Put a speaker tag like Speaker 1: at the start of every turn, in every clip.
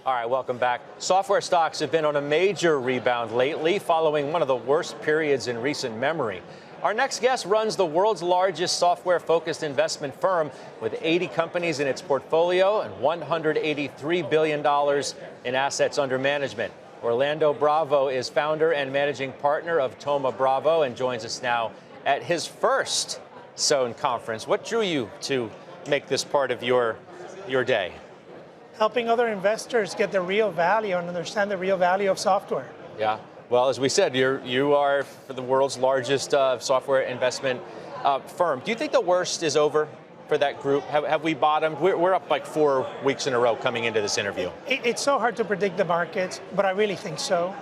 Speaker 1: All right, welcome back. Software stocks have been on a major rebound lately, following one of the worst periods in recent memory. Our next guest runs the world's largest software-focused investment firm with 80 companies in its portfolio and $183 billion in assets under management. Orlando Bravo is founder and managing partner of Thoma Bravo and joins us now at his first Sohn Conference. What drew you to make this part of your day?
Speaker 2: Helping other investors get the real value and understand the real value of software.
Speaker 1: Yeah. Well, as we said, you are the world's largest software investment firm. Do you think the worst is over for that group? Have we bottomed? We're up like 4 weeks in a row coming into this interview.
Speaker 2: It's so hard to predict the markets, but I really think so.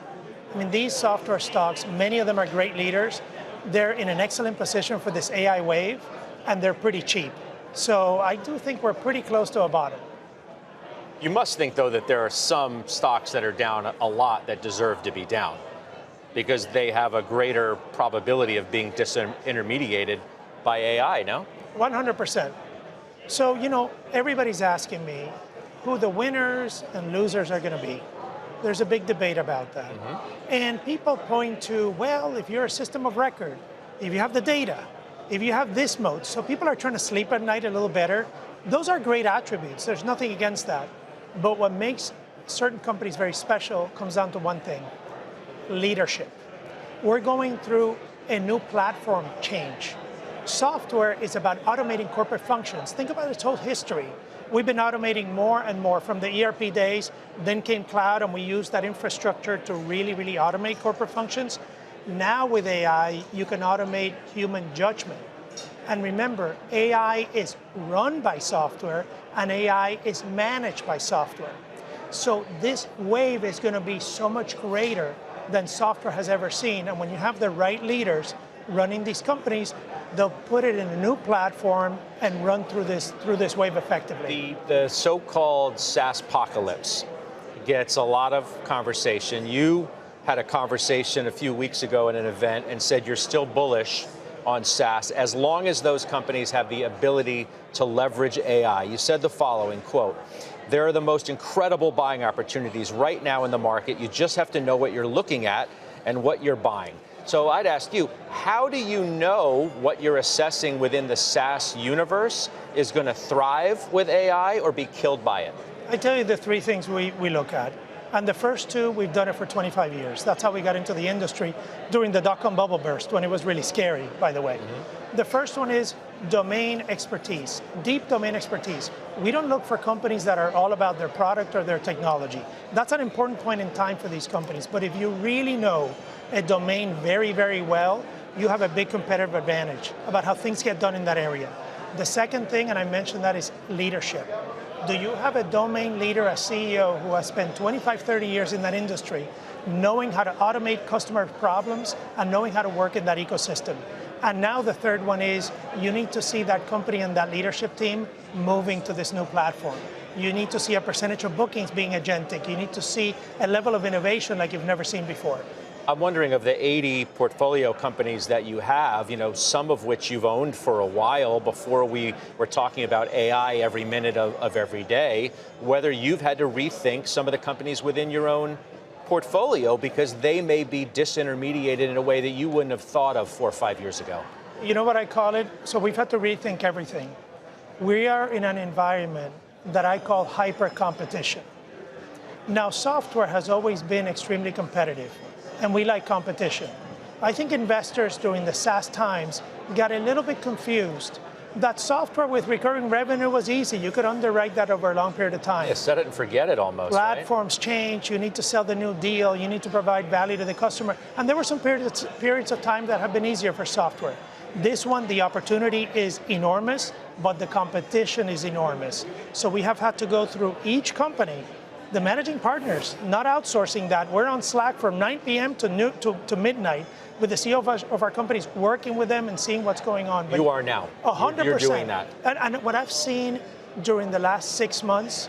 Speaker 2: I mean, these software stocks, many of them are great leaders. They're in an excellent position for this AI wave, and they're pretty cheap. So I do think we're pretty close to a bottom.
Speaker 1: You must think, though, that there are some stocks that are down a lot that deserve to be down because they have a greater probability of being disintermediated by AI, no?
Speaker 2: 100%. So, everybody's asking me who the winners and losers are going to be. There's a big debate about that. And people point to, well, if you're a system of record, if you have the data, if you have this mode, so people are trying to sleep at night a little better. Those are great attributes. There's nothing against that. But what makes certain companies very special comes down to one thing: leadership. We're going through a new platform change. Software is about automating corporate functions. Think about its whole history. We've been automating more and more from the ERP days, then came cloud, and we used that infrastructure to really, really automate corporate functions. Now with AI, you can automate human judgment. And remember, AI is run by software, and AI is managed by software. So this wave is going to be so much greater than software has ever seen. And when you have the right leaders running these companies, they'll put it in a new platform and run through this wave effectively.
Speaker 1: The so-called SaaSpocalypse gets a lot of conversation. You had a conversation a few weeks ago at an event and said you're still bullish on SaaS as long as those companies have the ability to leverage AI. You said the following, quote, "There are the most incredible buying opportunities right now in the market. You just have to know what you're looking at and what you're buying." So I'd ask you, how do you know what you're assessing within the SaaS universe is going to thrive with AI or be killed by it?
Speaker 2: I tell you the three things we look at. And the first two, we've done it for 25 years. That's how we got into the industry during the dot-com bubble burst, when it was really scary, by the way. The first one is domain expertise, deep domain expertise. We don't look for companies that are all about their product or their technology. That's an important point in time for these companies. But if you really know a domain very, very well, you have a big competitive advantage about how things get done in that area. The second thing, and I mentioned that, is leadership. Do you have a domain leader, a CEO who has spent 25, 30 years in that industry, knowing how to automate customer problems and knowing how to work in that ecosystem? And now the third one is you need to see that company and that leadership team moving to this new platform. You need to see a percentage of bookings being agentic. You need to see a level of innovation like you've never seen before.
Speaker 1: I'm wondering, of the 80 portfolio companies that you have, some of which you've owned for a while before we were talking about AI every minute of every day, whether you've had to rethink some of the companies within your own portfolio because they may be disintermediated in a way that you wouldn't have thought of 4 or 5 years ago.
Speaker 2: You know what I call it? So we've had to rethink everything. We are in an environment that I call hyper competition. Now, software has always been extremely competitive, and we like competition. I think investors during the SaaS times got a little bit confused that software with recurring revenue was easy. You could underwrite that over a long period of time.
Speaker 1: Yeah, set it and forget it almost.
Speaker 2: Platforms change, you need to sell the new deal, you need to provide value to the customer. And there were some periods of time that have been easier for software. This one, the opportunity is enormous, but the competition is enormous. So we have had to go through each company, the managing partners, not outsourcing that. We're on Slack from 9 p.m. to midnight with the CEO of our companies, working with them and seeing what's going on.
Speaker 1: But you are now.
Speaker 2: 100%.
Speaker 1: You're doing that.
Speaker 2: And what I've seen during the last 6 months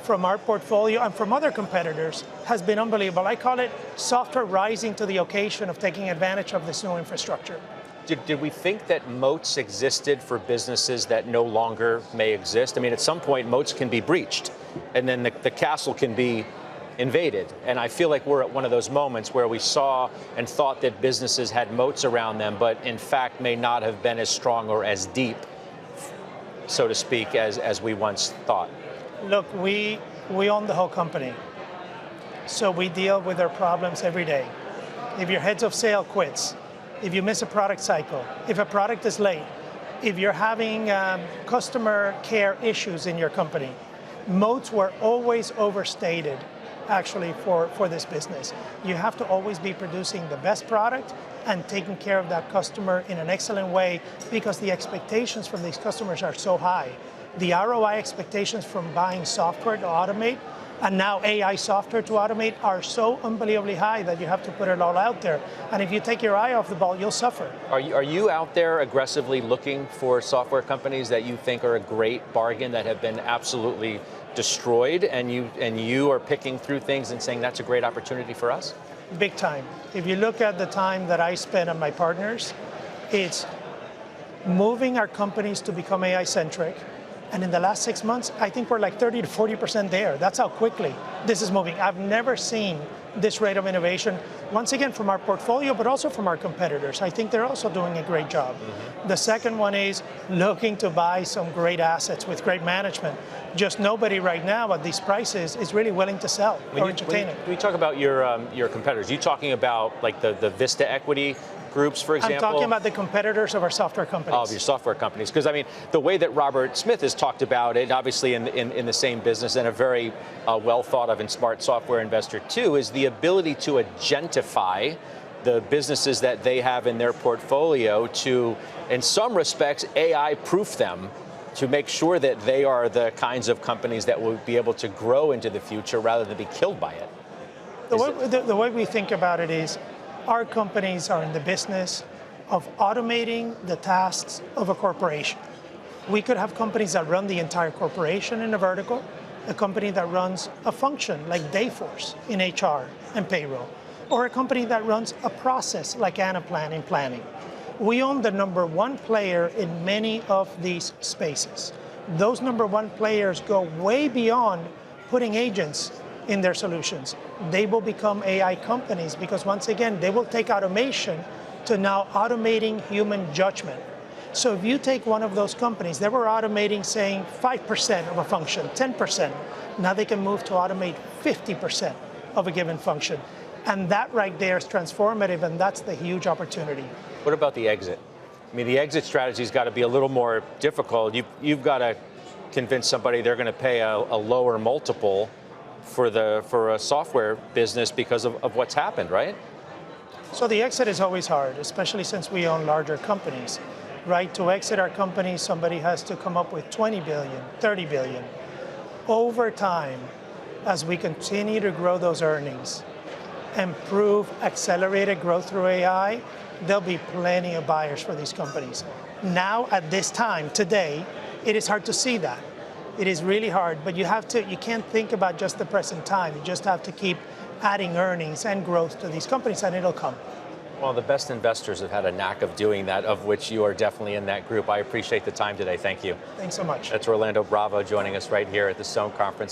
Speaker 2: from our portfolio and from other competitors has been unbelievable. I call it software rising to the occasion of taking advantage of this new infrastructure.
Speaker 1: Did we think that moats existed for businesses that no longer may exist? I mean, at some point, moats can be breached. and then the castle can be invaded. And I feel like we're at one of those moments where we saw and thought that businesses had moats around them, but in fact may not have been as strong or as deep, so to speak, as we once thought.
Speaker 2: Look, we own the whole company. So we deal with their problems every day. If your heads of sale quits, if you miss a product cycle, if a product is late, if you're having customer care issues in your company, moats were always overstated actually for this business. You have to always be producing the best product and taking care of that customer in an excellent way because the expectations from these customers are so high. The ROI expectations from buying software to automate and now AI software to automate are so unbelievably high that you have to put it all out there. And if you take your eye off the ball, you'll suffer.
Speaker 1: Are you out there aggressively looking for software companies that you think are a great bargain that have been absolutely destroyed, and you are picking through things and saying that's a great opportunity for us?
Speaker 2: Big time. If you look at the time that I spend on my partners, it's moving our companies to become AI-centric. And in the last 6 months, I think we're like 30 to 40% there. That's how quickly this is moving. I've never seen this rate of innovation, once again, from our portfolio, but also from our competitors. I think they're also doing a great job. Mm-hmm. The second one is looking to buy some great assets with great management. Just nobody right now at these prices is really willing to sell or entertain it.
Speaker 1: When you talk about your competitors, you talking about like the Vista Equity groups, for example?
Speaker 2: I'm talking about the competitors of our software companies.
Speaker 1: Of your software companies. Because, I mean, the way that Robert Smith has talked about it, obviously in the same business and a very well thought of and smart software investor too, is the ability to agentify the businesses that they have in their portfolio to, in some respects, AI-proof them to make sure that they are the kinds of companies that will be able to grow into the future rather than be killed by it.
Speaker 2: The way we think about it is, our companies are in the business of automating the tasks of a corporation. We could have companies that run the entire corporation in a vertical, a company that runs a function like Dayforce in HR and payroll, or a company that runs a process like Anaplan in planning. We own the number one player in many of these spaces. Those number one players go way beyond putting agents in their solutions. They will become AI companies because once again, they will take automation to now automating human judgment. So if you take one of those companies, they were automating saying 5% of a function, 10%. Now they can move to automate 50% of a given function. And that right there is transformative, and that's the huge opportunity.
Speaker 1: What about the exit? I mean, the exit strategy's got to be a little more difficult. You've got to convince somebody they're going to pay a lower multiple for a software business because of what's happened, right?
Speaker 2: So the exit is always hard, especially since we own larger companies, right? To exit our company, somebody has to come up with 20 billion, 30 billion. Over time, as we continue to grow those earnings, improve accelerated growth through AI, there'll be plenty of buyers for these companies. Now, at this time, today, it is hard to see that. It is really hard, but you can't think about just the present time. You just have to keep adding earnings and growth to these companies, and it'll come.
Speaker 1: Well, the best investors have had a knack of doing that, of which you are definitely in that group. I appreciate the time today. Thank you.
Speaker 2: Thanks so much.
Speaker 1: That's Orlando Bravo joining us right here at the Sohn Conference.